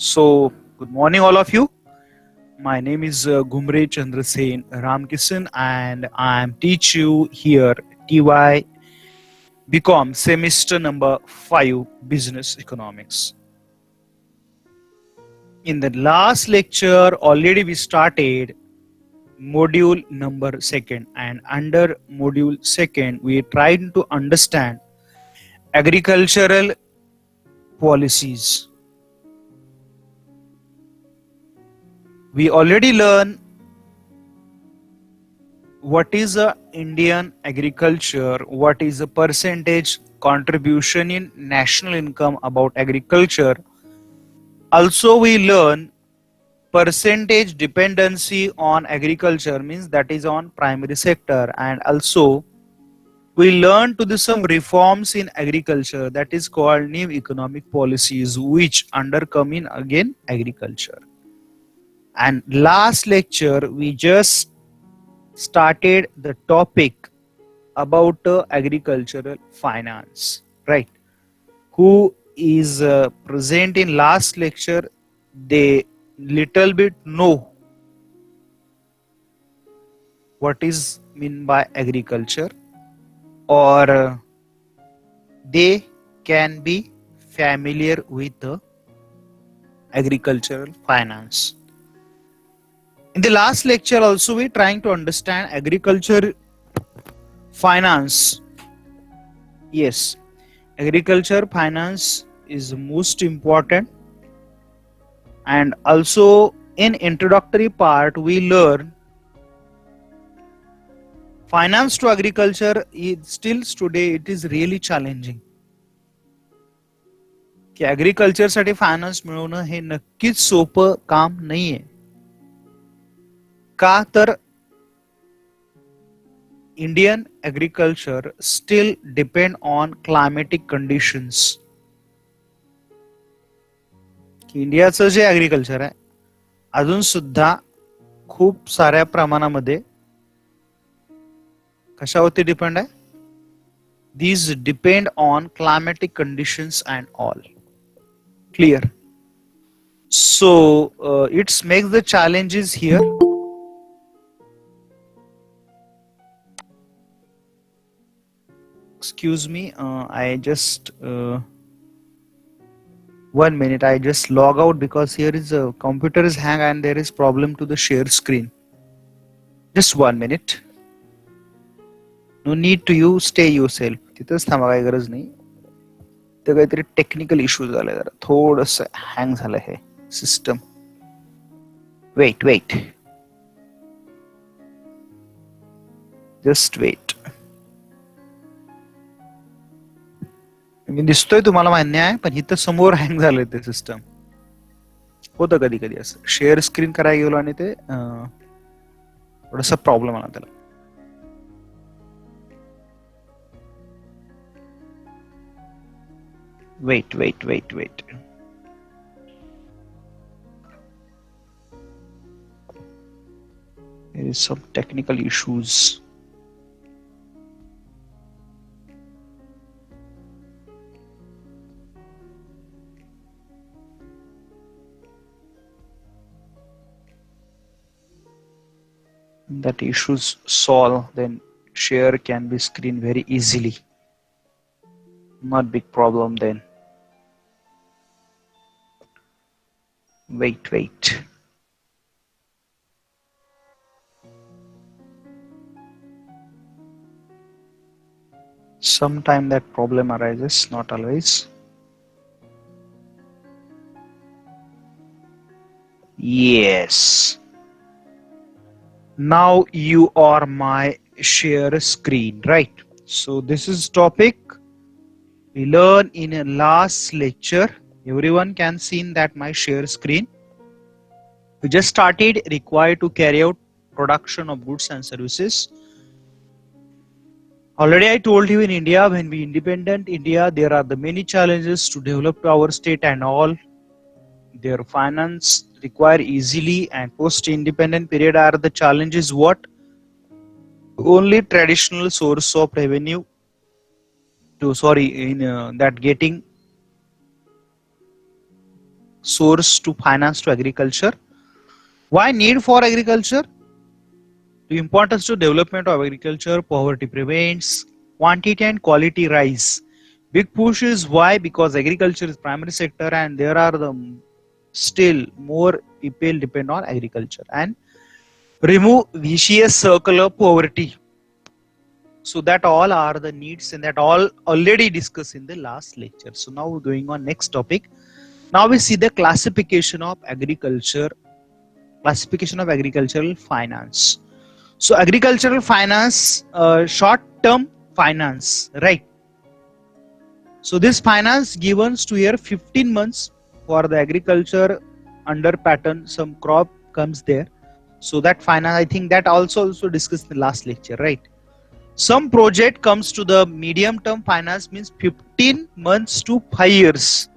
So, good morning, all of you. My name is Gumre Chandrasen Ramkisan, and I'm teach you here TY BCom semester number 5 Business Economics. In the last lecture, already we started module number second, and under module second, we tried to understand agricultural policies. We already learned what is a Indian agriculture, what is a percentage contribution in national income about agriculture. Also we learn percentage dependency on agriculture, means that is on primary sector, and also we learn to do some reforms in agriculture, that is called new economic policies, which undercome in again agriculture. And last lecture we just started the topic about agricultural finance, right? Who is present in last lecture, they little bit know what is mean by agriculture, or they can be familiar with the agricultural finance. In the last lecture also we trying to understand agriculture finance. Yes, agriculture finance is most important, and also in introductory part we learn finance to agriculture is still today it is really challenging. की agriculture साठी finance मिळवणं हे नक्कीच सोपं काम नाहीये. का तर Indian agriculture still depend on climatic conditions. इंडियाचं जे ऍग्रिकल्चर आहे अजून सुद्धा खूप साऱ्या प्रमाणामध्ये कशावरती डिपेंड आहे. These depend on climatic conditions and all. Clear? So it makes the challenges here. Excuse me, I just 1 minute. I just log out because here is a computer is hang and there is problem to the share screen. Just 1 minute. No need to you stay yourself. तिथंच थांबा, काही गरज नाही. तर काहीतरी technical issue झालाय, जरा थोडस हँग झालं हे सिस्टम. Wait just wait. मी दिसतोय तुम्हाला मान्य आहे, पण इथं समोर हँग झालंय ते सिस्टम. होतं कधी कधी असं. शेअर स्क्रीन करायला गेलो आणि ते थोडासा प्रॉब्लेम आला त्याला. Wait. There is some technical issues. That issues solved, then share can be screen very easily. Not big problem then. Wait. Sometime that problem arises, not always. Yes. Now you are my share screen, right? So this is topic we learn in a last lecture. Everyone can see in that my share screen. We just started required to carry out production of goods and services. Already I told you, in India, when we independent India, there are the many challenges to develop our state and all. Their finance require easily, and post independent period are the challenges what only traditional source of revenue to that getting source to finance to agriculture. Why need for agriculture? The importance to development of agriculture, poverty prevents, quantity and quality rise. Big push is why, because agriculture is primary sector and there are the still more people depend on agriculture, and remove vicious circle of poverty. So that all are the needs and that all already discussed in the last lecture. So now we're going on next topic. Now we see the classification of agricultural finance. So agricultural finance, short-term finance, right? So this finance given to here 15 months for the agriculture under pattern, some crop comes there. So that finance, I think that also discussed in the last lecture, right? Some project comes to the medium term finance means 15 months to 5 years.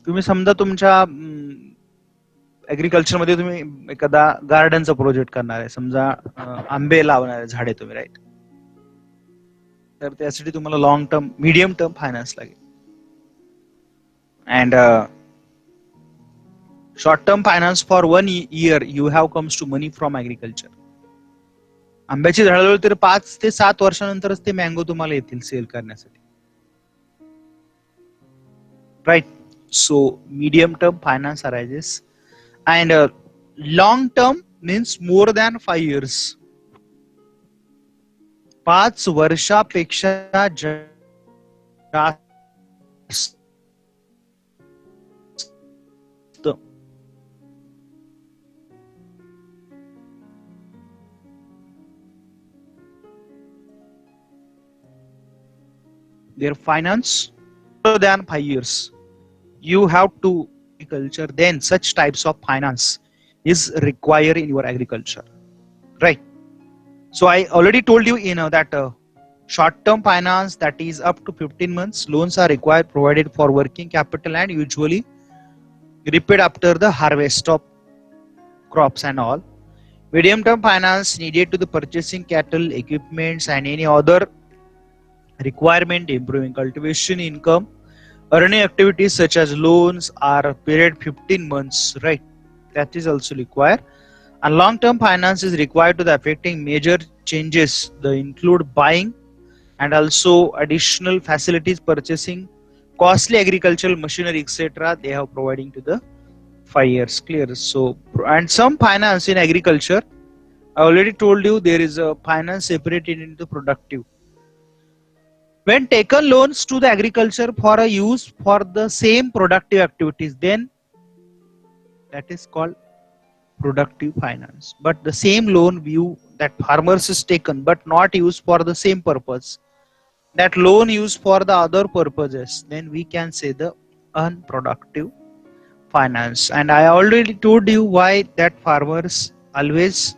तुम्ही समजा तुमच्या agriculture मध्ये तुम्ही एखादा गार्डनचा project करणार आहे, समजा आंबे लावणार आहे झाडे तुम्ही, राईट? तर त्यासाठी तुम्हाला long term medium term finance लागेल, and short term finance for 1 year you have comes to money from agriculture. आंब्याची झाडं तर 5 ते 7 वर्षानंतरच ते मँगो तुम्हाला येतील सेल करण्यासाठी, right? So medium term finance arises, and long term means more than 5 years. 5 वर्षापेक्षा जास्त. Their finance more than 5 years. You have to agriculture, then such types of finance is required in your agriculture, right? So I already told you that short term finance, that is up to 15 months, loans are required provided for working capital and usually repaid after the harvest of crops and all. Medium term finance needed to the purchasing cattle, equipments and any other requirement improving cultivation income. Earning activities such as loans are period 15 months, right? That is also required. And long-term finance is required to the affecting major changes. They include buying and also additional facilities, purchasing costly agricultural machinery, etc. They have providing to the 5 years, clear. So, and some finance in agriculture, I already told you there is a finance separated into productive. When taken loans to the agriculture for a use for the same productive activities, then that is called productive finance. But the same loan view that farmers is taken but not used for the same purpose, that loan used for the other purposes, then we can say the unproductive finance. And I already told you why that farmers always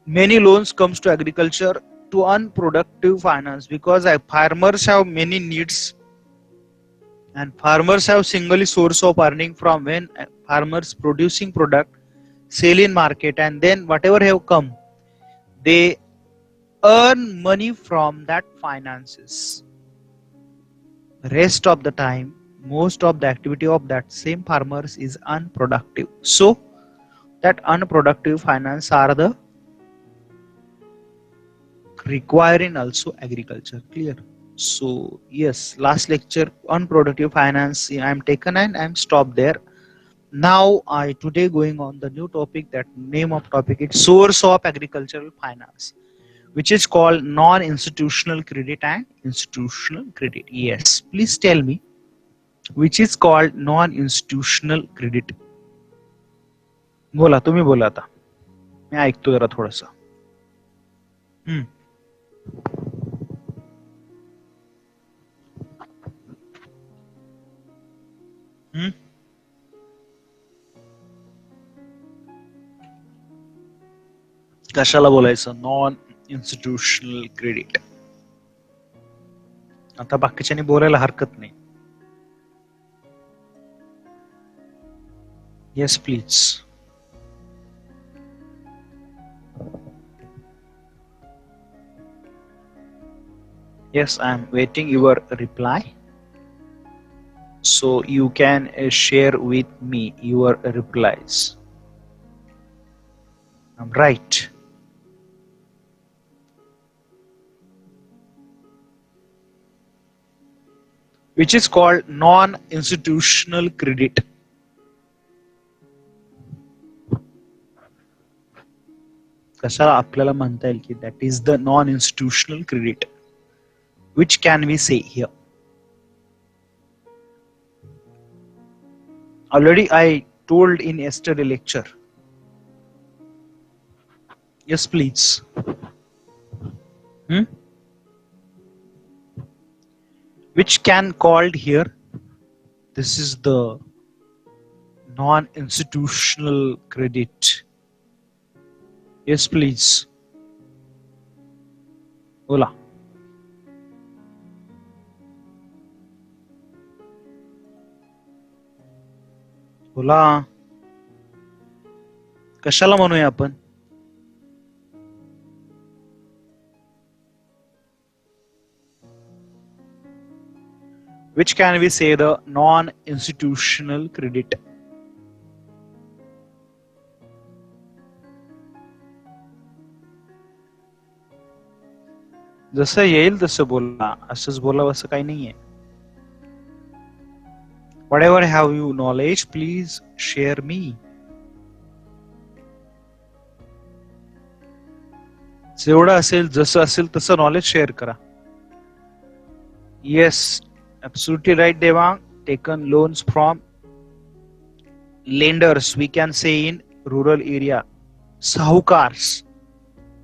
many loans comes to agriculture to unproductive finance, because farmers have many needs and farmers have single source of earning from when farmers producing product sell in market, and then whatever have come they earn money from that finances. Rest of the time most of the activity of that same farmers is unproductive, so that unproductive finance are the requiring also agriculture, clear? So yes, last lecture unproductive finance I am taken and I am stopped there. Now I today going on the new topic, that name of topic is source of agricultural finance, which is called non-institutional credit and institutional credit. Yes, please tell me which is called non-institutional credit. बोला, तुम्ही बोला आता, मी ऐकतो जरा थोडस. कशाला बोलायचं non institutional credit? आता बाकीच्यानी बोलायला हरकत नाही. Yes please. Yes, I am waiting your reply. So you can share with me your replies. I'm right. Which is called non-institutional credit. कशाला आपल्याला म्हणता येईल की that is the non-institutional credit. Which can we say here? Already I told in yesterday lecture. Yes, please. Hmm? Which can called here? This is the non-institutional credit. Yes, please. Hola. बोला. कशाला म्हणूया आपण? Which can we say the non-institutional credit? जसं येईल तसं बोला, असंच बोलावं असं काही नाहीये. Whatever have you knowledge, please share me. जेवढं असेल जसं असेल तसं नॉलेज शेअर करा. Yes, absolutely right, Devang. Taken loans from lenders, we can say in rural area. साहुकार्स.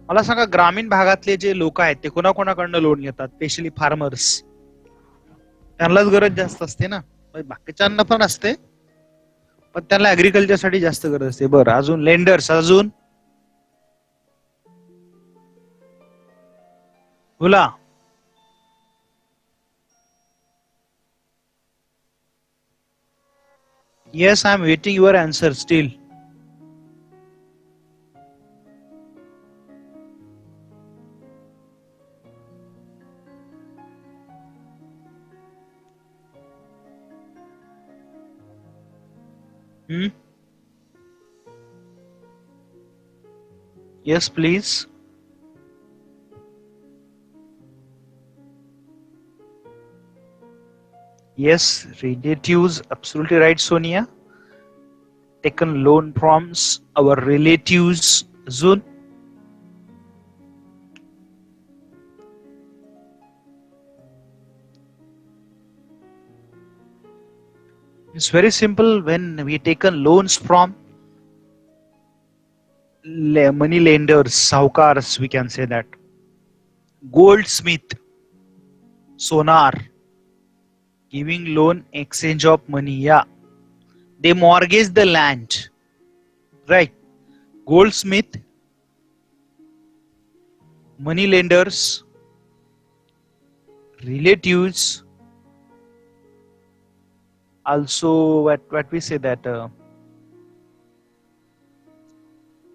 मला सांगा ग्रामीण भागातले जे लोक आहेत ते कोणाकोणाकडनं लोन घेतात? Specially farmers. त्यांनाच गरज जास्त असते ना, बाकीच्यांना पण असते पण त्यांना ऍग्रिकल्चरसाठी जास्त गरज असते. बरं, अजून लेंडर्स, अजून बोला. Yes, I am waiting your answer still. Hmm? Yes, please. Yes, relatives, absolutely right, Sonia. Taken loan from our relatives. Zun. It's very simple. When we taken loans from money lenders, saukars, we can say that. Goldsmith, Sonar, giving loan exchange of money. Yeah, they mortgage the land, right? Goldsmith, money lenders, relatives, also what we say that,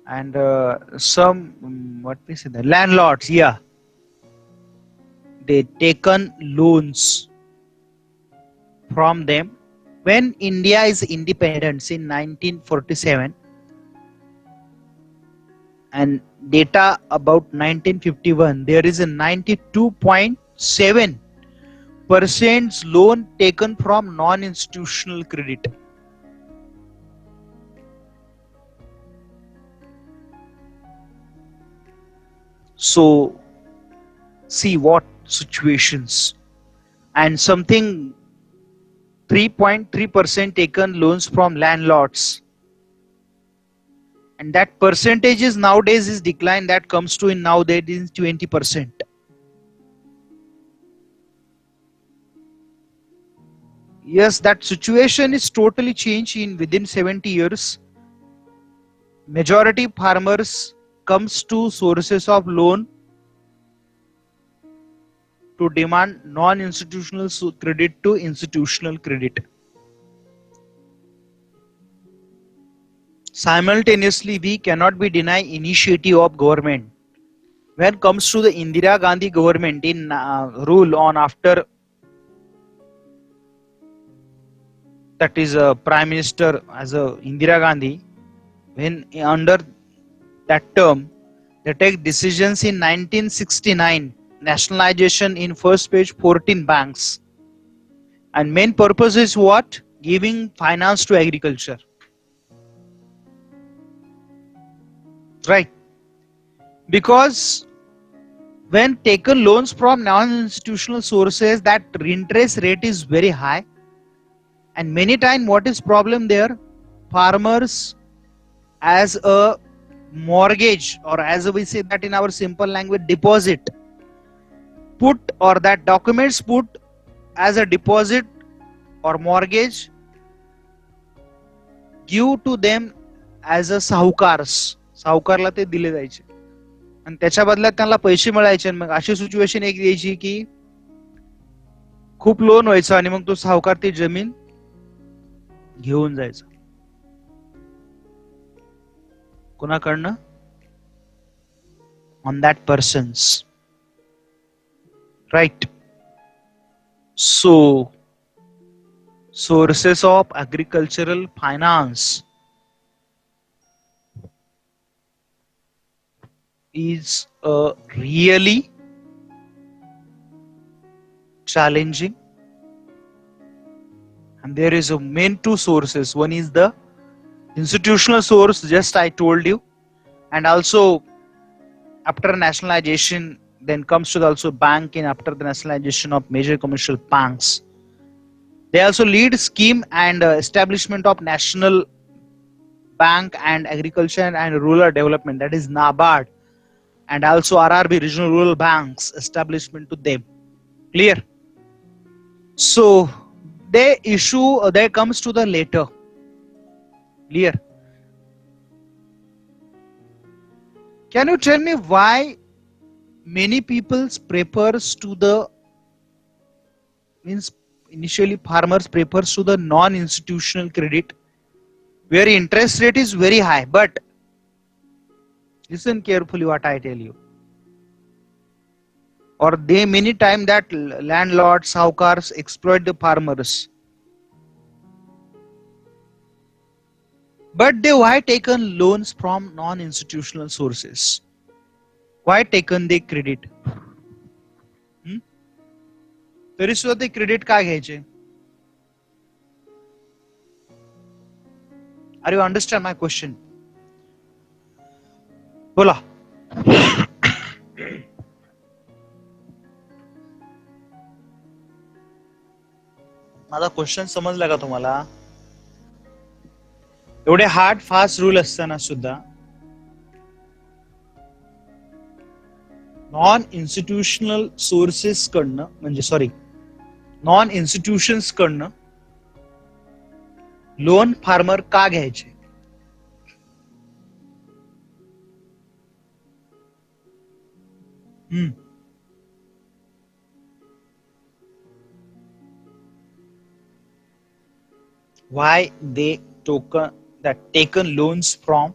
and some what we say that landlords. Yeah, they taken loans from them when India is independence in 1947, and data about 1951, there is a 92.7% loan taken from non-institutional credit. So see what situations, and something 3.3% taken loans from landlords, and that percentage is nowadays is decline, that comes to in nowadays is 20%. Yes, that situation is totally changed in within 70 years. Majority farmers comes to sources of loan to demand non-institutional credit to institutional credit. Simultaneously, we cannot be deny initiative of government. When comes to the Indira Gandhi government in rule on after that is a prime minister as a Indira Gandhi, when under that term they take decisions in 1969 nationalization in first page 14 banks, and main purpose is what? Giving finance to agriculture, right? Because when taken loans from non-institutional sources, that interest rate is very high, and many times what is problem there? Farmers as a mortgage, or as we say that in our simple language, deposit, put, or that documents put as a deposit or mortgage, give to them as a साहुकारला ते दिले जायचे आणि त्याच्या बदल्यात त्यांना पैसे मिळायचे. मग अशी सिच्युएशन एक यायची की खूप लोन व्हायचं आणि मग तो साहुकार ती जमीन घेऊन जायचा कोणाकडनं? On that persons, right? So sources of agricultural finance is really challenging, and there is a main two sources. One is the institutional source, just I told you, and also after nationalization then comes to the also banking. After the nationalization of major commercial banks, they also lead scheme and establishment of national bank and agriculture and rural development, that is NABARD, and also RRB, regional rural banks establishment to them. Clear? So they issue, there comes to the later. Clear? Can you tell me why many people prefers to the, means initially farmers prefers to the non-institutional credit where interest rate is very high? But listen carefully what I tell you. Or they many time that landlords, saukars exploit the farmers. But they why taken loans from non-institutional sources? Why taken the credit? तरी सुद्धा ते credit का घ्यायचे? Are you understand my question? बोला. माझा question समजला का तुम्हाला? एवढे हार्ड फास्ट रूल असताना सुद्धा नॉन इन्स्टिट्यूशनल सोर्सेस कडनं, म्हणजे सॉरी नॉन इन्स्टिट्यूशन्स कडनं लोन फार्मर का घ्यायचे? Why they taken loans from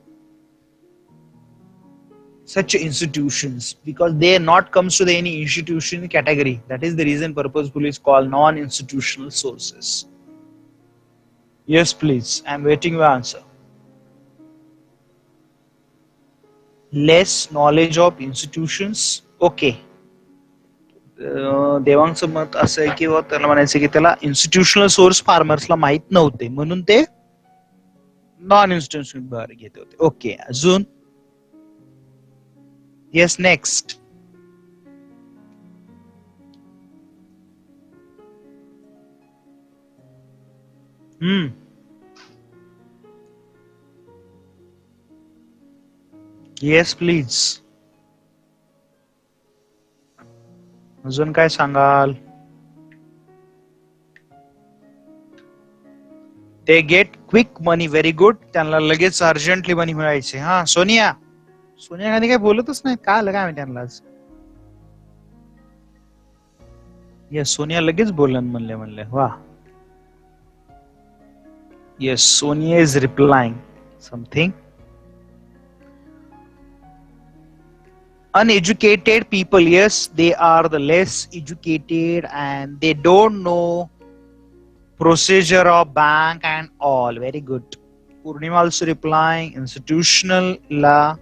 such institutions? Because they are not comes to the any institution category. That is the reason purposefully is called non-institutional sources. Yes, please. I'm waiting your answer. Less knowledge of institutions. Okay. देवांचं मत असं आहे की त्याला म्हणायचं की त्याला institutional source फार्मर्सला माहित नव्हते म्हणून ते नॉन इन्स्टिट्यूशनल घेत होते. ओके, अजून? Yes, next. Yes please. अजून काय सांगाल? ते get quick money. Very good. त्यांना लगेच अर्जंटली मनी मिळायचे. हा, सोनिया गांधी काय बोलतच नाही का? आलं काय त्यांना आज? येस, सोनिया लगेच बोलन म्हणले. वा. Yes, Sonia is replying something. Uneducated people, yes, they are the less educated and they don't know procedure of bank and all. Very good. Purnima also replying institutional ला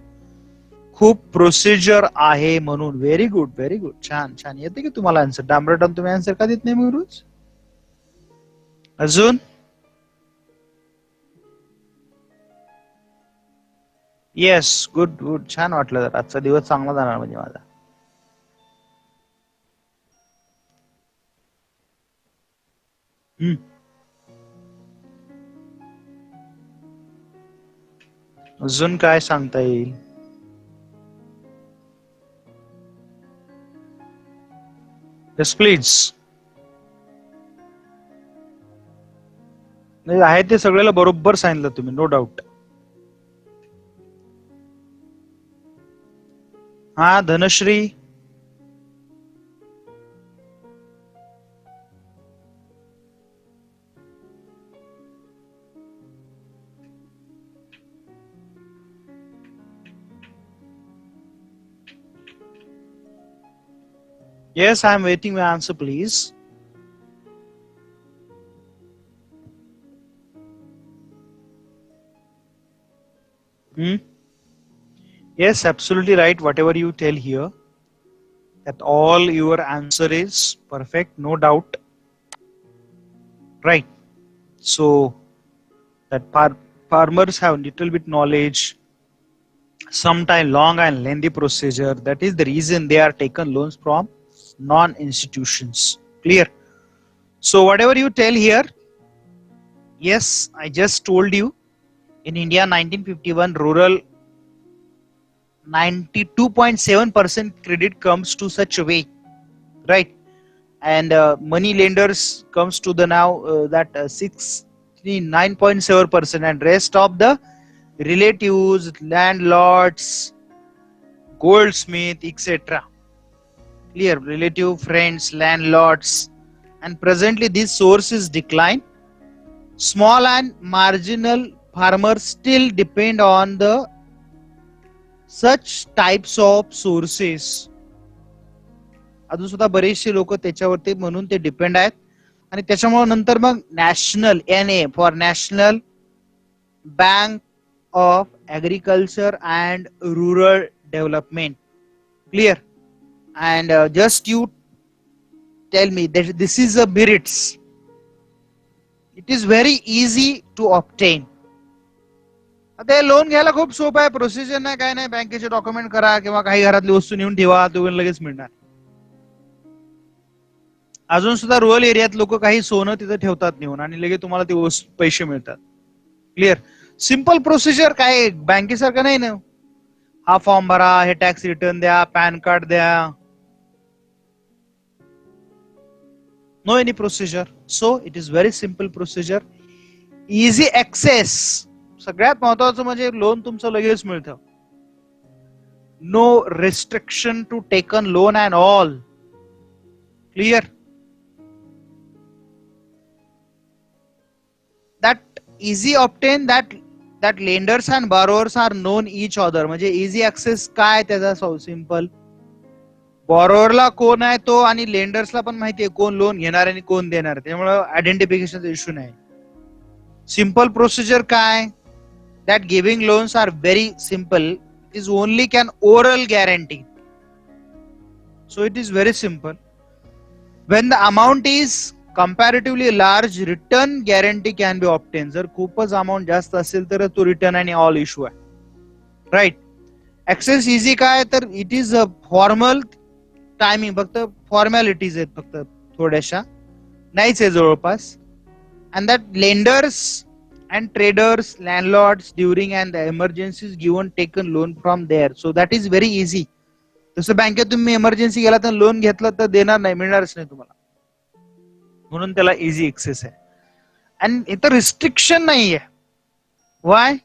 खूप प्रोसिजर आहे म्हणून. Very good, very good. छान छान. येते की तुम्हाला answer. डांबरटन तुम्ही answer का देत नाही मग रोज? अजून येस, गुड गुड. छान वाटलं. जर आजचा दिवस चांगला जाणार म्हणजे माझा. अजून काय सांगता येईल? Yes please. आहे ते सगळ्याला बरोबर सांगितलं तुम्ही, नो डाऊट. हा Dhanashree. Yes, I am waiting my answer, please. Yes, absolutely right. Whatever you tell here, that all your answer is perfect, no doubt. Right. So that farmers have little bit knowledge, sometimes long and lengthy procedure. That is the reason they are taken loans from non-institutions. Clear? So whatever you tell here, yes, I just told you. In India, 1951, rural 92.7% credit comes to such a way, right? And money lenders comes to the now that 69.7%, and rest of the relatives, landlords, goldsmith, etc. Clear? Relative, friends, landlords, and presently this source is decline. Small and marginal farmers still depend on the such types of sources. अजून सुद्धा बरेचसे लोक त्याच्यावरती म्हणून ते depend आहेत. आणि त्याच्यामुळे नंतर मग national NA for national bank of agriculture and rural development. Clear? And just you tell me that this is a merits. It is very easy to obtain. आता लोन घ्यायला खूप सोपं आहे. प्रोसिजर नाही, काय नाही. बँकेचे डॉक्युमेंट करा किंवा काही घरातली वस्तू नेऊन ठेवा, तुम्ही लगेच मिळणार. अजून सुद्धा रुरल एरियात लोक काही सोनं तिथे ठेवतात नेऊन आणि लगेच तुम्हाला ते पैसे मिळतात. क्लिअर? सिंपल प्रोसिजर, काय बँकेसारखं नाही ना. हा फॉर्म भरा, हे टॅक्स रिटर्न द्या, पॅन कार्ड द्या. No any procedure. So it is very simple procedure. Easy access. सगळ्यात महत्वाचं म्हणजे लोन तुमचं लगेच मिळतं. No restriction to taken loan and all. Clear? that easy obtain that lenders and borrowers are known each other. म्हणजे easy access काय त्याचा simple. बॉरोअरला कोण आहे तो आणि लेंडर्सला पण माहिती आहे कोण लोन घेणार आणि कोण देणार. त्यामुळे आयडेंटिफिकेशनचा इश्यू नाही. सिंपल प्रोसिजर काय? that giving loans are very simple. It is only can oral guarantee. So it is very simple. When the amount is comparatively large, return guarantee can be obtained. जर खूपच amount जास्त असेल तर तो return आणि all issue आहे. Right? Access easy काय तर it is a formal timing. फक्त फॉर्मॅलिटीज आहेत फक्त थोड्याशा, नाहीच आहे जवळपास. And that lenders and traders, landlords during and the emergencies given taken loan from there. So that is very easy. तसं बँकेत तुम्ही इमर्जन्सी गेला तर लोन घेतलं तर देणार नाही, मिळणारच नाही तुम्हाला. म्हणून त्याला इझी ऍक्सेस आहे. आणि इथं रिस्ट्रिक्शन नाहीये. Why?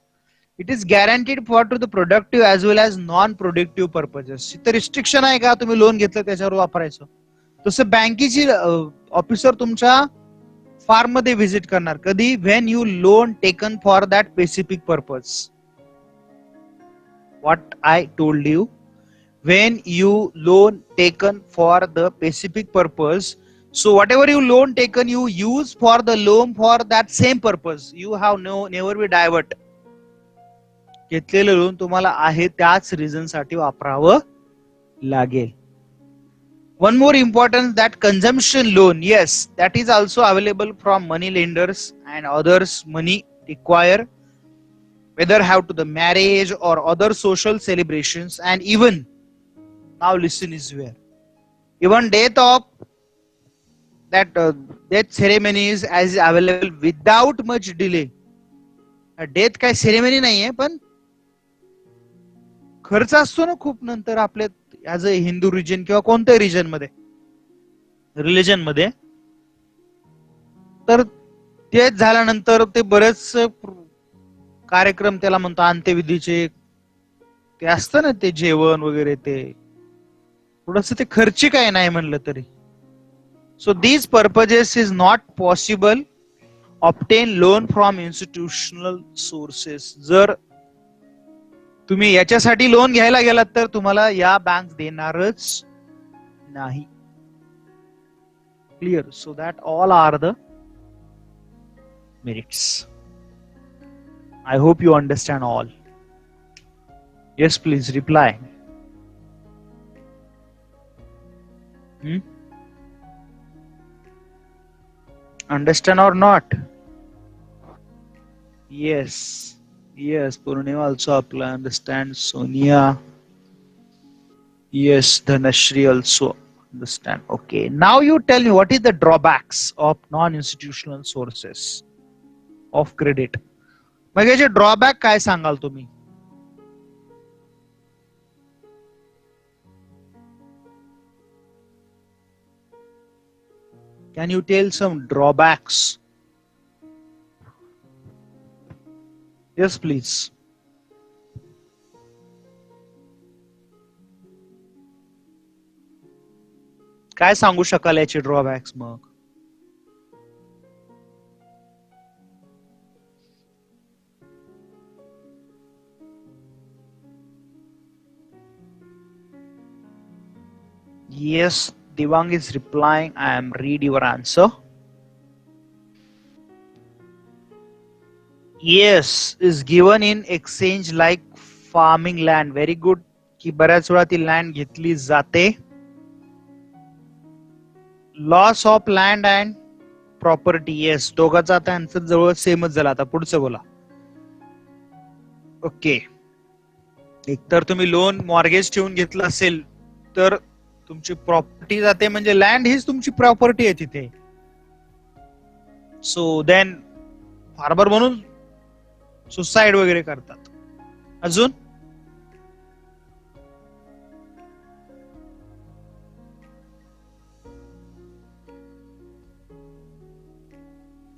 It is guaranteed for to the productive as well as non productive purposes. इथं रिस्ट्रिक्शन आहे का तुम्ही लोन घेतलं त्याच्यावर वापरायचं? तसं बँकेची ऑफिसर तुमच्या फार्म मध्ये व्हिजिट करणार कधी? When you loan taken for that specific purpose. What I told you, when you loan taken for the specific purpose, So whatever you loan taken, you use for the loan for that same purpose. You have never be divert. घेतलेलं loan तुम्हाला आहे त्याच reason साठी वापरावं लागेल. One more important, that consumption loan, yes, that is also available from money lenders and others. Money require whether have to the marriage or other social celebrations, and even now listen is where even death of that death ceremonies as available without much delay. Death काय ceremony नाहीये, पण खर्च असतो ना खूप नंतर आपल्या as a Hindu region किंवा कोणत्याही रिजन मध्ये रिलिजन मध्ये. तर ते झाल्यानंतर ते बरेच कार्यक्रम त्याला म्हणतो अंत्यविधीचे, ते असतं ना ते जेवण वगैरे, ते थोडस ते खर्चिक आहे नाही म्हणलं तरी. So these purposes is not possible obtain loan from institutional sources. जर तुम्ही याच्यासाठी लोन घ्यायला गेलात तर तुम्हाला या बँक देणारच नाही. Clear? So that all are the merits. I hope you understand all. Yes, please reply. Understand or not? Yes. Yes, Purnima also apply. Understand. Sonia. Yes, Dhanashri also understand. Okay. Now you tell me, what is the drawbacks of non-institutional sources of credit? मग याचे drawback काय सांगाल तुम्ही? Can you tell some drawbacks? Yes, please. काय सांगू शकाल याचे drawbacks mug? Yes, Devang is replying. I am read your answer. Yes, is given in exchange like farming land. Very good. की बऱ्याच वेळा ती लँड घेतली जाते. Loss of land and property. Yes, दोघांचा आता आन्सर जवळ सेमच झाला. आता पुढचं बोला. ओके. एकतर तुम्ही लोन मॉर्गेज ठेवून घेतलं असेल तर तुमची प्रॉपर्टी जाते, म्हणजे लँड हीच तुमची प्रॉपर्टी आहे तिथे. सो देन फार्मर म्हणून सुसाईड वगैरे करतात. अजून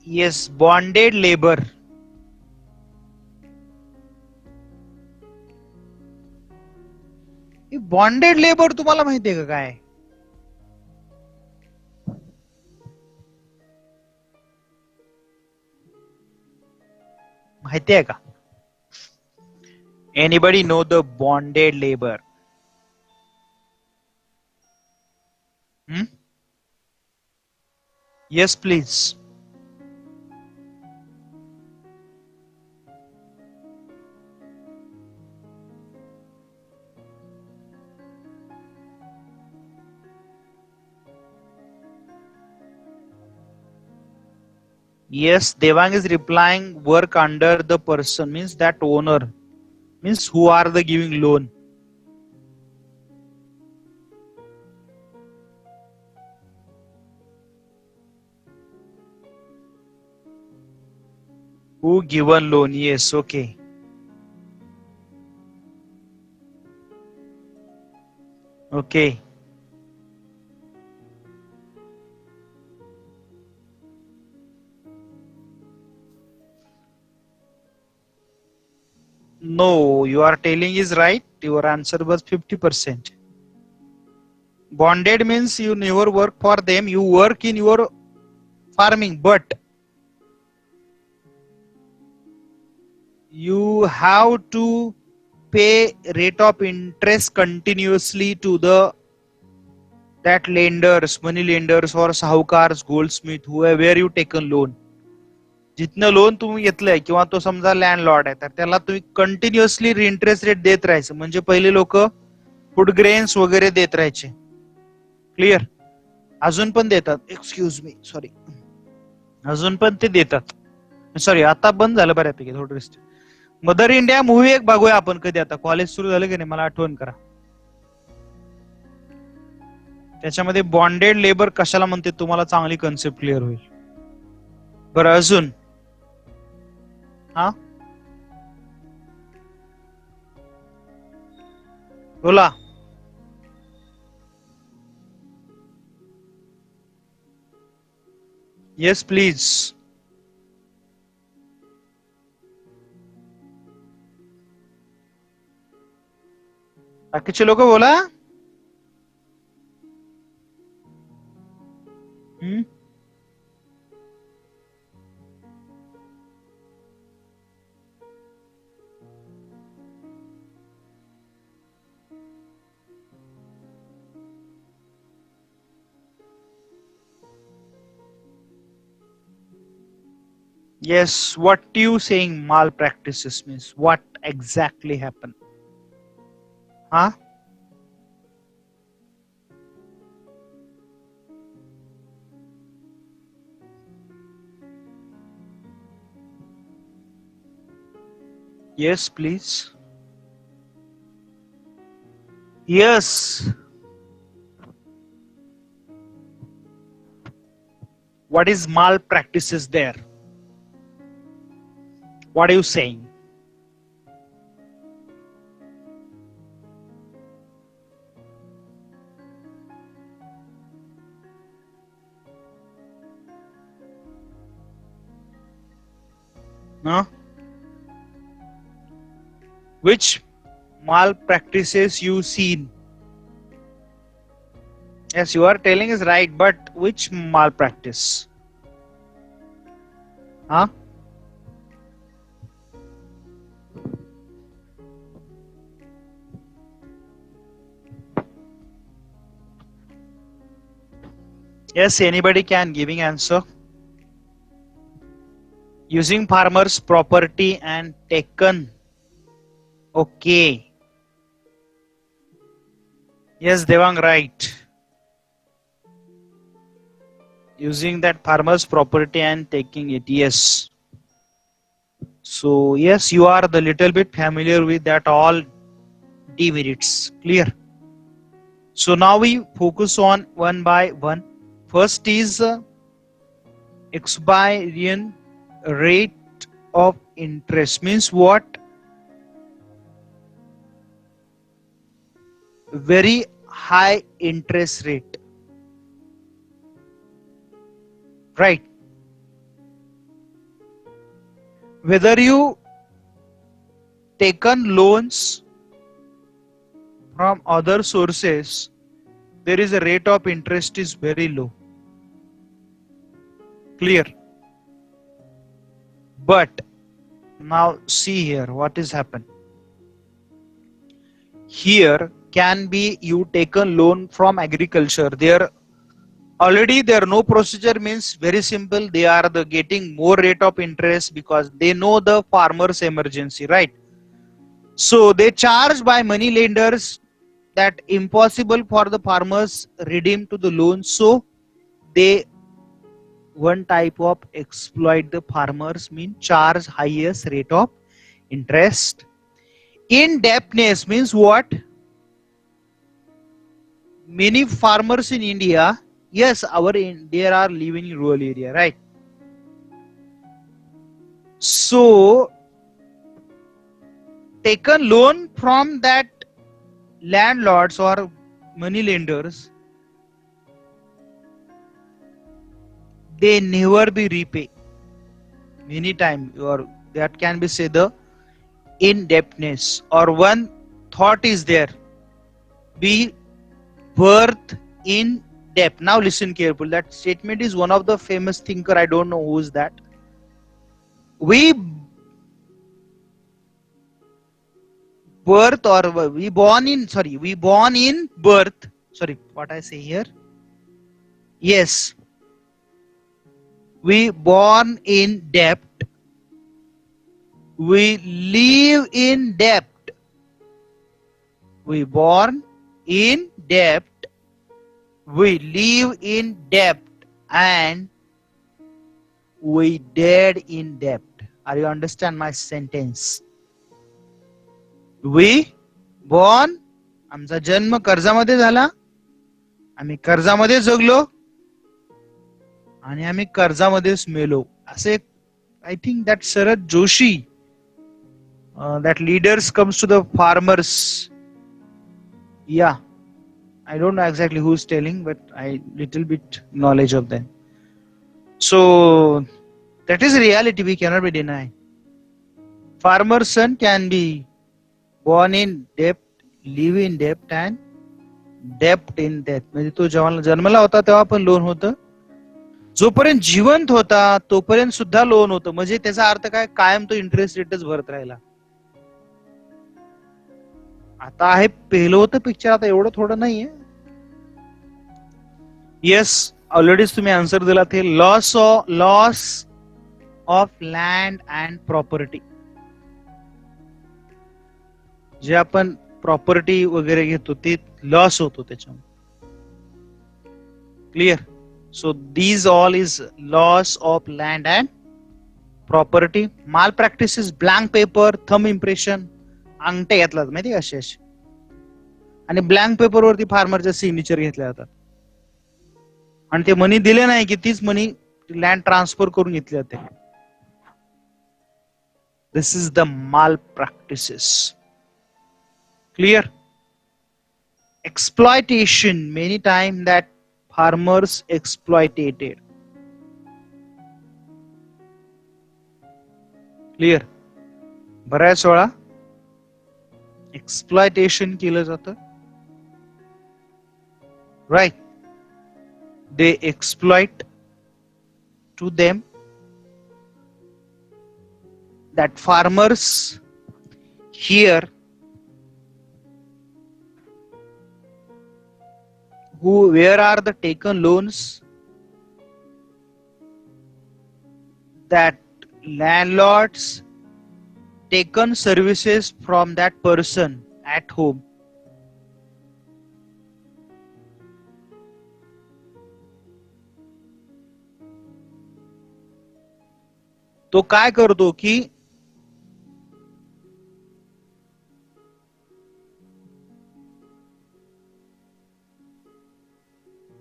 yes, bonded labour. Bonded labour तुम्हाला माहितीये का काय? माहिती आहे का? Anybody know the bonded labour? Yes please. Yes, Devang is replying, work under the person, means that owner, means who are the giving loan. Who given loan? Yes, okay. Okay. No, you are telling is right. Your answer was 50%. Bonded means you never work for them, you work in your farming, but you have to pay rate of interest continuously to the that lenders, money lenders or sahukars, goldsmith, where you taken loan. जिथनं loan तुम्ही घेतलंय किंवा तो समजा landlord आहे तर त्याला तुम्ही कंटिन्युअसली इंटरेस्ट रेट देत राहायचं. म्हणजे पहिले लोक फूड ग्रेन्स वगैरे देत राहायचे. क्लिअर? अजून पण देतात. Excuse me, sorry. अजून पण ते देतात. सॉरी, आता बंद झालं बऱ्यापैकी थोडं रिस्ट. मदर इंडिया मूव्ही एक बघूया आपण कधी. आता कॉलेज सुरू झालं की नाही मला आठवण करा. त्याच्यामध्ये बॉन्डेड लेबर कशाला म्हणते तुम्हाला चांगली कन्सेप्ट क्लिअर होईल. बरं अजून हा बोला. Yes please. बाकीचे लोक बोला. Yes, what you saying malpractices means? What exactly happened? Huh? Yes, please. Yes. What is malpractices there? What are you saying? No? Which malpractices you seen? Yes, you are telling is right, but which malpractice? Huh? Yes, anybody can giving answer. Using farmers' property and taken. Okay. Yes, Devang, right. Using that farmer's property and taking it. Yes. So yes, you are the little bit familiar with that all demerits. Clear? So now we focus on one by one. First is expiration rate of interest. Means what? Very high interest rate. Right? Whether you taken loans from other sources, there is a rate of interest is very low. Clear? But now see here what is happened. Here can be you taken loan from agriculture. There already there no procedure, means very simple. They are the getting more rate of interest because they know the farmer's emergency, right? So they charge by money lenders that impossible for the farmers redeem to the loan. So they one type of exploit the farmers, mean charge highest rate of interest. Indebtedness means what? Many farmers in India, yes, there are living in rural area, right? So taken loan from that landlords or money lenders, they never be repay. Many time, or that can be say the indebtedness. Or one thought is there, be birth in debt. Now listen carefully. That statement is one of the famous thinker. I don't know who is that. We birth or we born in birth. sorry, what I say here. Yes, we born in debt, we live in debt. We born in debt, we live in debt, and we dead in debt. Are you understand my sentence? We born, आमचा जन्म कर्जामध्ये झाला, आम्ही कर्जामध्ये जगलो आणि आम्ही कर्जामध्येच मेलो. असे I think that Sharad Joshi, that leaders comes to the farmers. Yeah, I don't know exactly who's telling, but I little bit knowledge of them. So that is reality we cannot be denied. Farmer's son can be born in debt, live in debt, and debt in debt. म्हणजे तो जेव्हा जन्मला होता तेव्हा पण loan होतं, जोपर्यंत जिवंत होता तोपर्यंत सुद्धा लोन होतं. म्हणजे त्याचा अर्थ काय, कायम तो इंटरेस्ट रेटच भरत राहिला. आता आहे पहिलं होतं पिक्चर, आता एवढं थोडं नाहीये. येस, ऑलरेडीच तुम्ही आन्सर दिला. ते loss of land and property. जे आपण प्रॉपर्टी वगैरे घेतो ते लॉस होतो त्याच्यामध्ये. Clear? So these all is loss of land and property. Malpractices, blank paper, thumb impression, अंगठे घेतला माहिती का असे असे, आणि ब्लँक पेपर वरती फार्मरचे सिग्नेचर घेतले जातात आणि ते मनी दिले नाही की तीच मनी लँड ट्रान्सफर करून घेतली जाते. This is the malpractices. Clear? Exploitation, many time that farmers exploited. Clear? बऱ्याच वेळा एक्सप्लॉयटेशन केलं जातं. Right? They exploit to them that farmers here where are the taken loans, that landlords taken services from that person at home. तो काय करतो की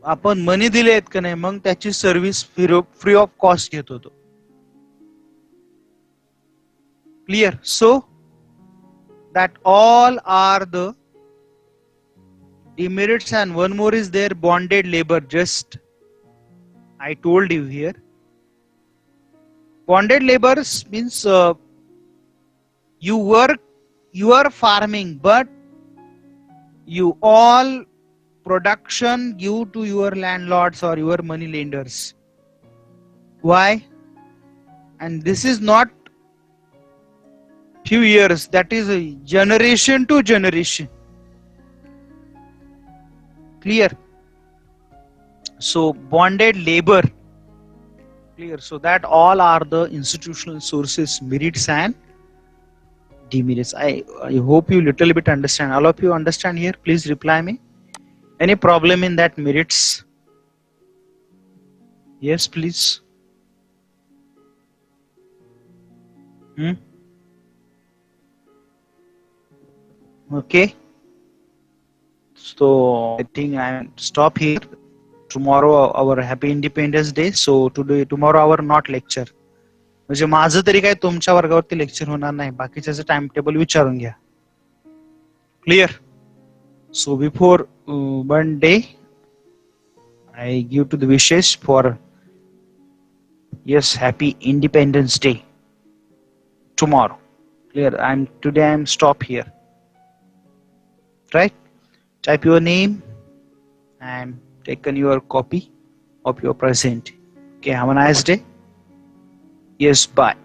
आपण money दिले आहेत का नाही, मग त्याची सर्व्हिस फ्री ऑफ कॉस्ट घेतो तो. Clear? So that all are the demerits, and one more is there, bonded labor. Just I told you here, bonded labor means you work, you are farming, but you all production give to your landlords or your money lenders. Why? And this is not few years, that is a generation to generation. Clear? So bonded labor. Clear? So that all are the institutional sources, merits and demerits. I hope you little bit understand. All of you understand here? Please reply me. Any problem in that merits? Yes, please. Okay. So I think I stop here. Tomorrow our happy Independence Day. So tomorrow our not lecture. म्हणजे माझं तरी काय तुमच्या वर्गावरती lecture होणार नाही. बाकीच्याचं time table विचारून घ्या. Clear? So before one day I give to the wishes for yes happy Independence Day tomorrow. Clear? Today I'm stop here. Right? Type your name and taken your copy of your present. Okay, have a nice day. Yes, bye.